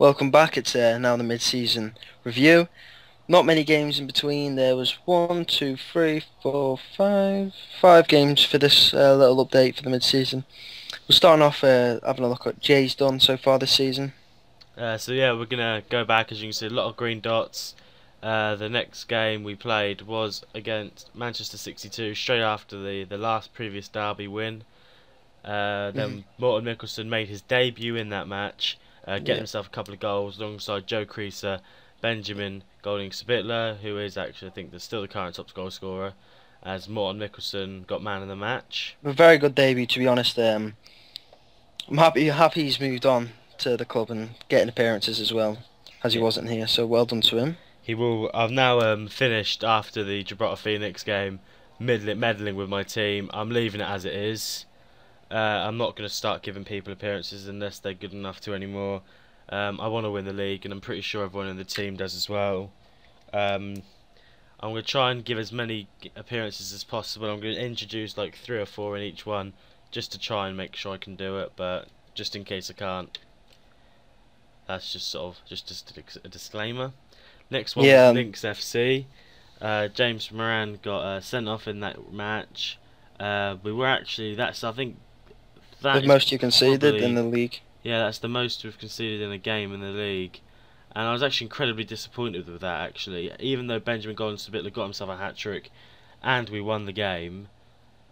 Welcome back. It's now the mid-season review. Not many games in between. There was one, two, three, four, five games for this little update for the mid-season. We're starting off having a look at Jay's done so far this season. We're gonna go back. As you can see, a lot of green dots. The next game we played was against Manchester 62, straight after the last previous derby win. Then Morten Mikkelsen made his debut in that match, getting himself a couple of goals alongside Joe Creaser, Benjamin Golding-Spitler, who is actually, I think, still the current top goal scorer, as Morten Mikkelsen got man of the match. A very good debut, to be honest. I'm happy he's moved on to the club and getting appearances as well, as he wasn't here. So well done to him. He will. I've now finished after the Gibraltar Phoenix game, meddling with my team. I'm leaving it as it is. I'm not going to start giving people appearances unless they're good enough to anymore. I want to win the league, and I'm pretty sure everyone in the team does as well. I'm going to try and give as many appearances as possible. I'm going to introduce like 3 or 4 in each one, just to try and make sure I can do it. But just in case I can't, that's just a disclaimer. Next one was Lynx FC. James Moran got sent off in that match. We were actually, I think the most you conceded in the league. Yeah, that's the most we've conceded in a game in the league, and I was actually incredibly disappointed with that. Actually, even though Benjamin Golding-Spitler got himself a hat-trick, and we won the game,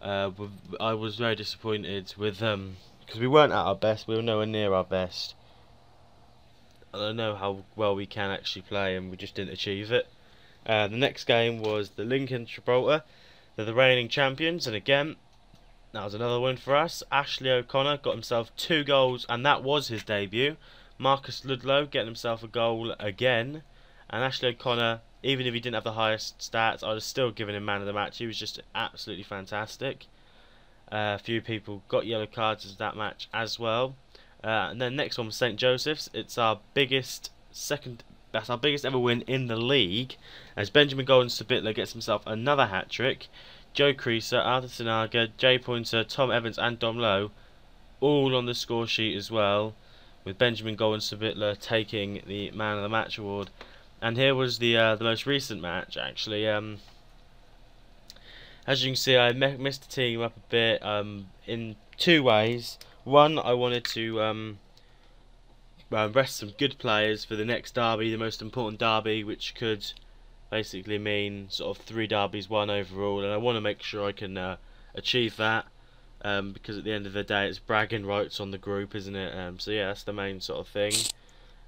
I was very disappointed with because we weren't at our best. We were nowhere near our best. I don't know how well we can actually play, and we just didn't achieve it. The next game was the Lincoln Gibraltar. They're the reigning champions, and again, that was another win for us. Ashley O'Connor got himself 2 goals, and that was his debut. Marcus Ludlow getting himself a goal again, and Ashley O'Connor, even if he didn't have the highest stats, I was still giving him man of the match. He was just absolutely fantastic. A few people got yellow cards in that match as well. And then next one was St. Joseph's. It's our biggest ever win in the league, as Benjamin Golding-Spitler gets himself another hat-trick. Joe Creaser, Arthur Sinaga, Jay Pointer, Tom Evans and Dom Lowe all on the score sheet as well, with Benjamin Golding-Spitler taking the man of the match award. And here was the most recent match actually. As you can see, I missed the team up a bit in 2 ways. One, I wanted to rest some good players for the next derby, the most important derby, which could basically mean sort of 3 derbies won overall, and I want to make sure I can achieve that, because at the end of the day it's bragging rights on the group, isn't it? So yeah, that's the main sort of thing.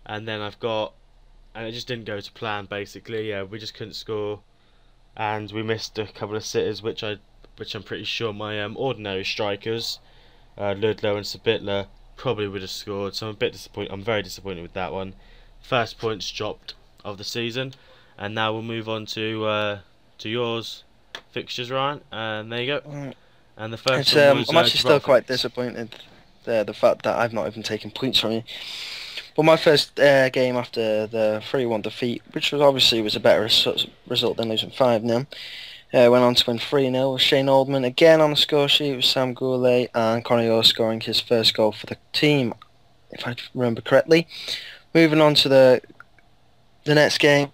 And then and it just didn't go to plan basically. Yeah, we just couldn't score, and we missed a couple of sitters, which I'm pretty sure my ordinary strikers, Ludlow and Spitler, probably would have scored. So I'm a bit disappointed. I'm very disappointed with that one. First points dropped of the season, and now we'll move on to yours fixtures, Ryan. And there you go. And the first one was, I'm actually still quite disappointed the fact that I've not even taken points from you. But my first game after the 3-1 defeat, which was obviously a better result than losing 5-0. Went on to win 3-0 with Shane Oldman again on the score sheet with Sam Goulet and Conor Orr scoring his first goal for the team, if I remember correctly. Moving on to the next game.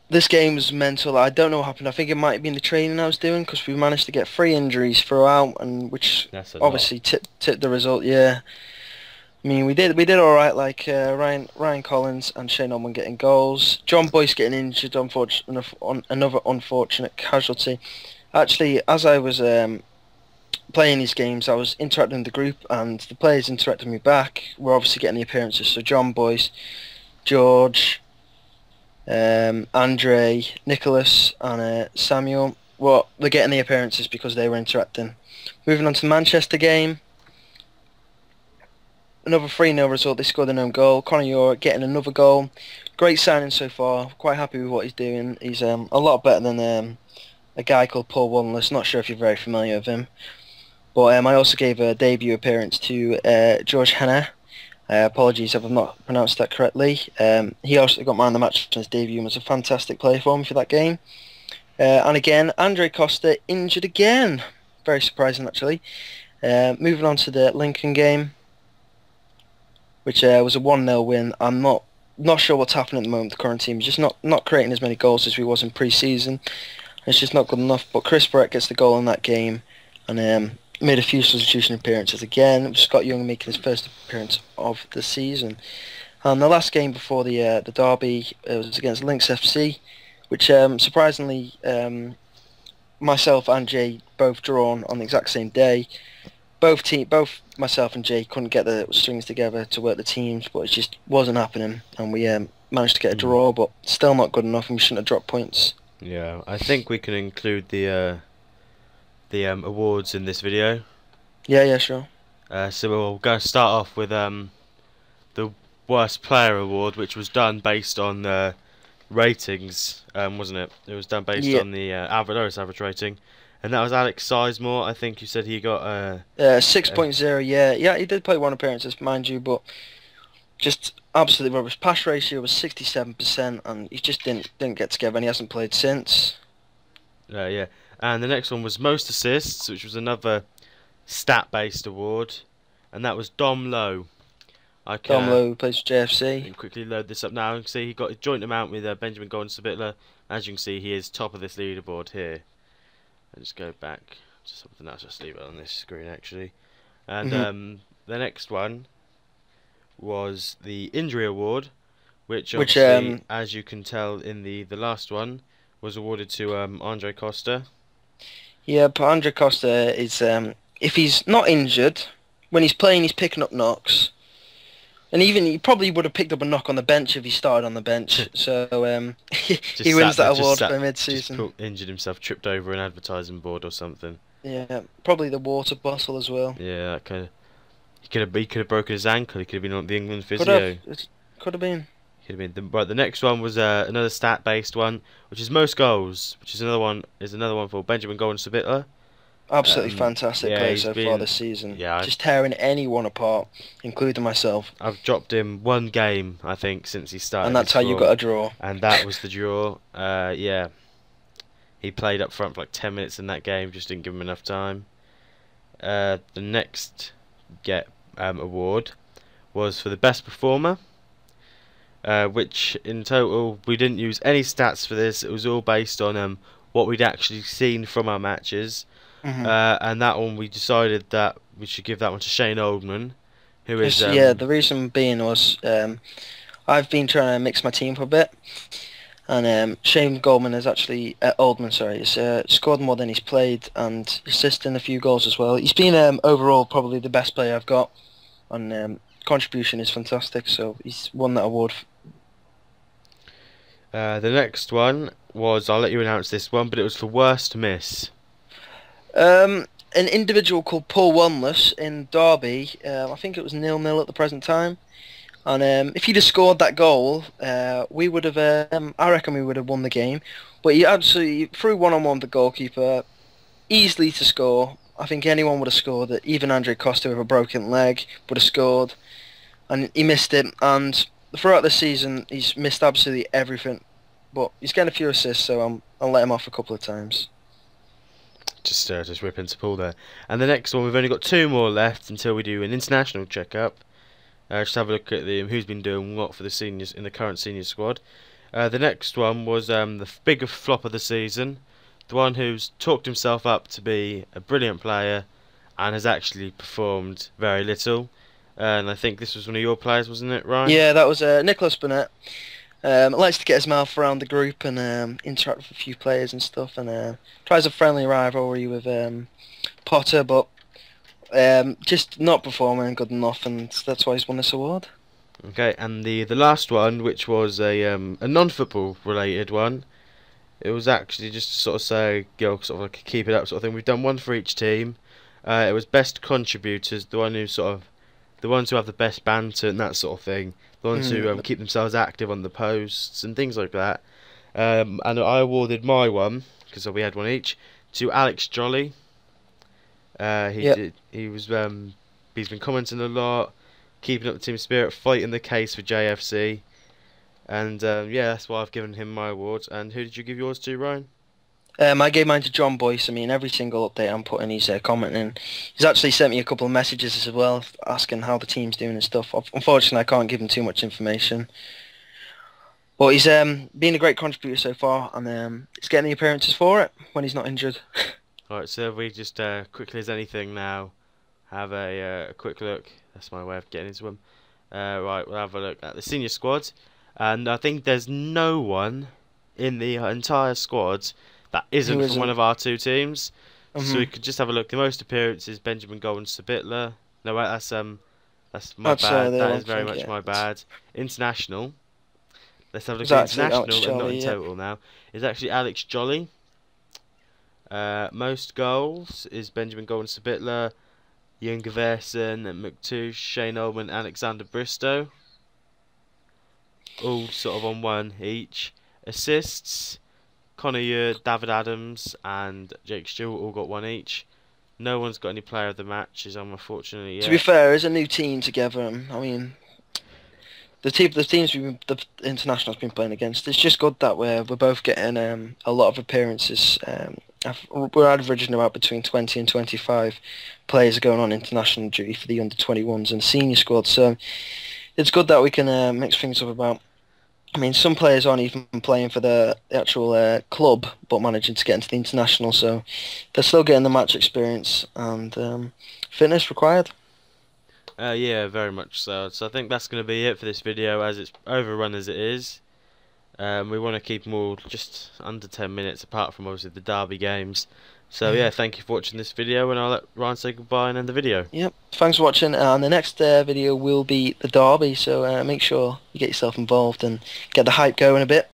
This game was mental. I don't know what happened. I think it might have been the training I was doing, because we managed to get 3 injuries throughout, and which obviously tipped the result. Yeah, I mean we did all right. Like Ryan Collins and Shane Oldman getting goals. John Boyce getting injured. Another unfortunate casualty. Actually, as I was playing these games, I was interacting with the group, and the players interacting with me back. We're obviously getting the appearances. So John Boyce, George, Andre, Nicholas and Samuel, well, they're getting the appearances because they were interacting. Moving on to the Manchester game, another 3-0 result. They scored an own goal. Conor Orr getting another goal. Great signing so far. Quite happy with what he's doing. He's a lot better than a guy called Paul Wanless. Not sure if you're very familiar with him, but I also gave a debut appearance to George Hanna. Apologies if I've not pronounced that correctly. He also got man of the match in his debut and was a fantastic player for me for that game. And again, Andre Costa injured again. Very surprising, actually. Moving on to the Lincoln game. which was a 1-0 win. I'm not sure what's happening at the moment. The current team is just not creating as many goals as we was in pre-season. It's just not good enough. But Chris Brett gets the goal in that game, and made a few substitution appearances again. Scott Young making his first appearance of the season. And the last game before the derby was against Lynx FC, which surprisingly myself and Jay both drawn on the exact same day. Both myself and Jay couldn't get the strings together to work the teams, but it just wasn't happening, and we managed to get a draw, but still not good enough, and we shouldn't have dropped points. Yeah, I think we can include the awards in this video. Yeah, sure. So we're going to start off with the worst player award, which was done based on ratings, wasn't it? It was done based on the lowest average rating, and that was Alex Sizemore. I think you said he got 6.0. Yeah, he did play one appearance, mind you, but just absolutely rubbish. Pass ratio was 67%, and he just didn't get together, and he hasn't played since. Yeah, and the next one was most assists, which was another stat-based award, and that was Dom Lowe. Dom Lowe plays for JFC. Can quickly load this up now. You can see he got a joint amount with Benjamin Golden-Sabitler. As you can see, he is top of this leaderboard here. Let's just go back to something else. Just leave it on this screen actually. And the next one was the injury award, which as you can tell in the last one, was awarded to Andre Costa. Yeah, but Andre Costa is if he's not injured, when he's playing, he's picking up knocks. And even he probably would have picked up a knock on the bench if he started on the bench. So he wins that award for mid-season. Injured himself, tripped over an advertising board or something. Yeah, probably the water bottle as well. Yeah, he could have broken his ankle. He could have been on the England physio. Could have been. Right, the next one was another stat-based one, which is most goals, which is another one for Benjamin Golden-Sabitler. Absolutely fantastic player so far this season. Yeah, just tearing anyone apart, including myself. I've dropped him one game, I think, since he started. And that's how you got a draw. And that was the draw. Yeah, he played up front for like 10 minutes in that game, just didn't give him enough time. The next award was for the best performer, which in total we didn't use any stats for this. It was all based on what we'd actually seen from our matches. And that one we decided that we should give that one to Shane Oldman, who is the reason being was I've been trying to mix my team for a bit, and Shane Oldman has scored more than he's played and assisting a few goals as well. He's been overall probably the best player I've got, and contribution is fantastic, so he's won that award. The next one was, I'll let you announce this one, but it was for worst miss. An individual called Paul Wanless in Derby. I think it was 0-0 at the present time, and if he'd have scored that goal, we would have. I reckon we would have won the game. But he absolutely threw one-on-one with the goalkeeper, easily to score. I think anyone would have scored it. Even Andre Costa with a broken leg would have scored, and he missed it. And throughout the season, he's missed absolutely everything. But he's getting a few assists, so I'll let him off a couple of times. Just rip into Paul there. And the next one, we've only got 2 more left until we do an international checkup. Just have a look at who's been doing what for the seniors in the current senior squad. The next one was the bigger flop of the season, the one who's talked himself up to be a brilliant player and has actually performed very little. And I think this was one of your players, wasn't it, Ryan? Yeah, that was Nicholas Burnett. Likes to get his mouth around the group and interact with a few players and stuff, and tries a friendly rivalry with Potter, but just not performing good enough, and that's why he's won this award. Okay, and the last one, which was a non-football related one, it was actually just to sort of say, sort of like keep it up sort of thing. We've done one for each team. It was best contributors, the ones who have the best banter and that sort of thing. The ones who keep themselves active on the posts and things like that. And I awarded my one, because we had one each, to Alex Jolly. He's been commenting a lot, keeping up the team spirit, fighting the case for JFC. And yeah, that's why I've given him my award. And who did you give yours to, Ryan? I gave mine to John Boyce. I mean, every single update I'm putting, he's commenting. He's actually sent me a couple of messages as well, asking how the team's doing and stuff. Unfortunately, I can't give him too much information. But he's been a great contributor so far, and he's getting the appearances for it when he's not injured. Alright, so if we just quickly as anything now have a quick look. That's my way of getting into them. Right, we'll have a look at the senior squad, and I think there's no one in the entire squad that isn't from one of our two teams. So we could just have a look. The most appearances: Benjamin Golden Sabitler. No, that's my bad. That is very much my bad. International. Let's have a look at international and not in total now. It's actually Alex Jolly. Most goals is Benjamin Golden Sabitler, Jan Geversen, McTouche, Shane Ullman, Alexander Bristow. All sort of on one each. Assists, Connor Ure, David Adams and Jake Stewart all got one each. No one's got any player of the matches, unfortunately yet. To be fair, it's a new team together. I mean, the teams the international's been playing against, it's just good that we're both getting a lot of appearances. We're averaging about between 20 and 25 players going on international duty for the under-21s and senior squad. So it's good that we can mix things up about. I mean, some players aren't even playing for the actual club, but managing to get into the international. So they're still getting the match experience and fitness required. Yeah, very much so. So I think that's going to be it for this video, as it's overrun as it is. We want to keep them all just under 10 minutes, apart from obviously the derby games. So yeah, thank you for watching this video, and I'll let Ryan say goodbye and end the video. Yep, thanks for watching, and the next video will be the derby, so make sure you get yourself involved and get the hype going a bit.